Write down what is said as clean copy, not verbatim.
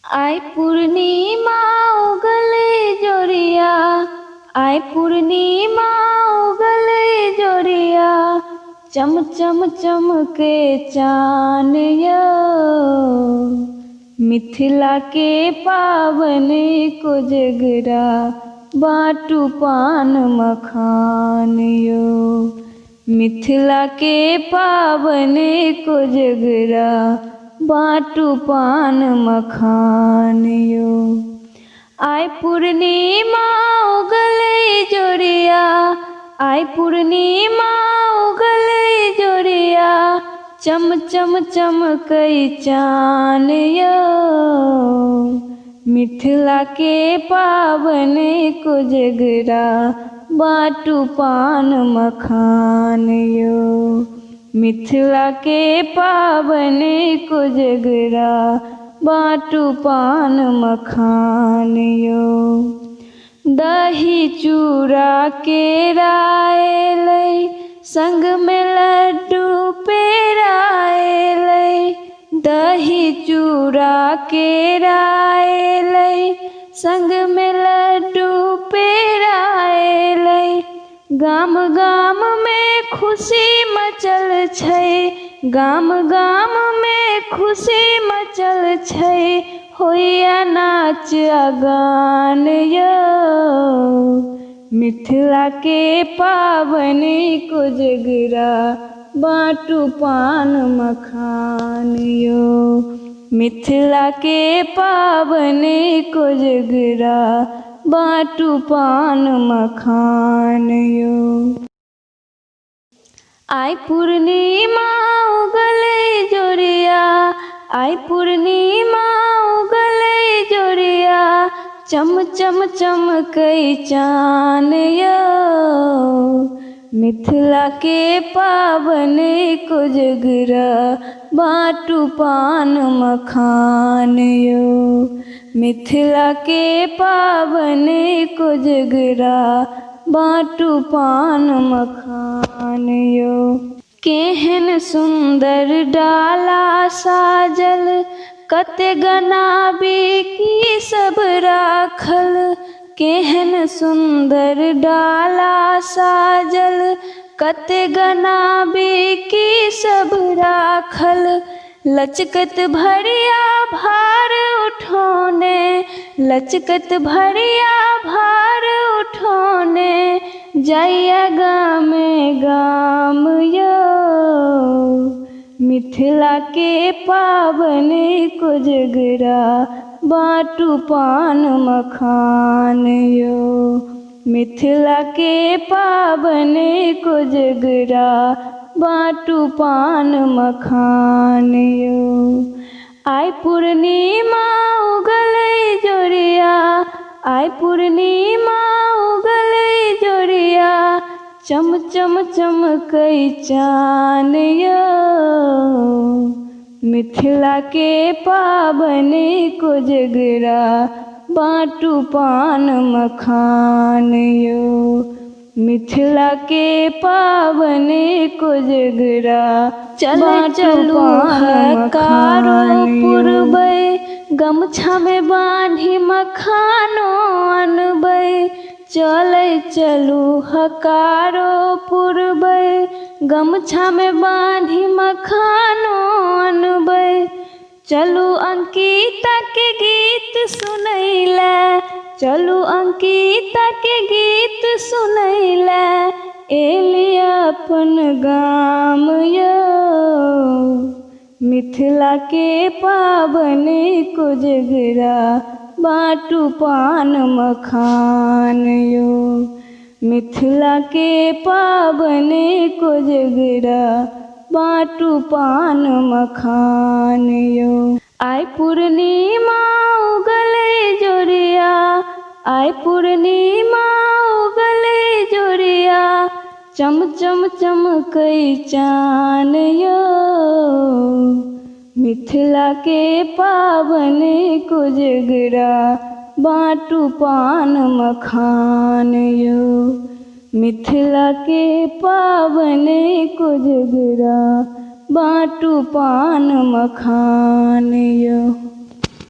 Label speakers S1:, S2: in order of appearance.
S1: आई पूर्णिमा उगले जोरिया, आई पूर्णिमा उगले जोरिया, चम चम चमके चान यो। मिथिला के पावन कोजगरा, बाटू पान मखान यो। मिथिला के पावन कोजगरा, बाटू पान मखान यो। आई पूर्णिमा उगले जोरिया, आई पूर्णिमा उगले जोरिया, चम चम चमकई चान यो। मिथिला के पावन कोजगरा, बाटू पान मखान यो। मिथिला के पावन कोजगरा, बाटू पान मखान यो। दही चूड़ा केराए लई, संग में लड्डू पेराए लई। दही चूड़ा केराए लई, संग में लड्डू पेराए लई। गाम गाम में खुशी मचल छै, गाम गाम में खुशी मचल छै। होइया नाच आ गान यो। मिथिला के पावन कोजगरा, बाटू पान मखान यो। मिथिला के पावन कोजगरा, बाटू पान मखान यो। आई पूर्णिमा उगले जोरिया, आई पूर्णिमा उगले जोरिया, चम चम चमकई चान यो। मिथिला के पावन कोजगरा, बाटू पान मखान यो। मिथिला के पावन कोजगरा, बाटू पान मखान यो। केहन सुंदर डाला साजल, कते गना बेकी सब राखल। केहन सुंदर डाला साजल, कते गना बेकी सब राखल। लचकत भरिया भार उठोने, लचकत भरिया भार उठोने, जाइया गाम गाम यो। मिथिला के पावन कोजगरा, बाटू पान मखान यो। मिथिला के पावन कोजगरा, बाटू पान मखान यो। आई पूर्णिमा उगले जोरिया, आई पूर्णिमा उगले जोरिया, चम चम चमकई चान यो। मिथिला के पावन कोजगरा, बाटू पान मखान यो। मिथिला के पावन कोजगरा, चलू हकारो पुरबै, गमछा में बांधी मखानो अनबै। चलू हकारो पुरबै, गमछा में बांधी मखानो अनबै। चलू अंकिता के गीत सुनैला, चलू अंकिता के गीत सुनैला, एली अपन गाम यो। मिथिला के पावन कोजगरा, बाटू पान मखान यो। मिथिला के पावन कोजगरा, बाटू पान मखान यो। आई पूर्णिमा उगले जोरिया, आई पूर्णिमा उगले जोरिया, चम चम चमकई चान यो। मिथिला के पावन कोजगरा, बाटू पान मखान यो। मिथिला के पावन कोजगरा, बाटू पान मखान यो।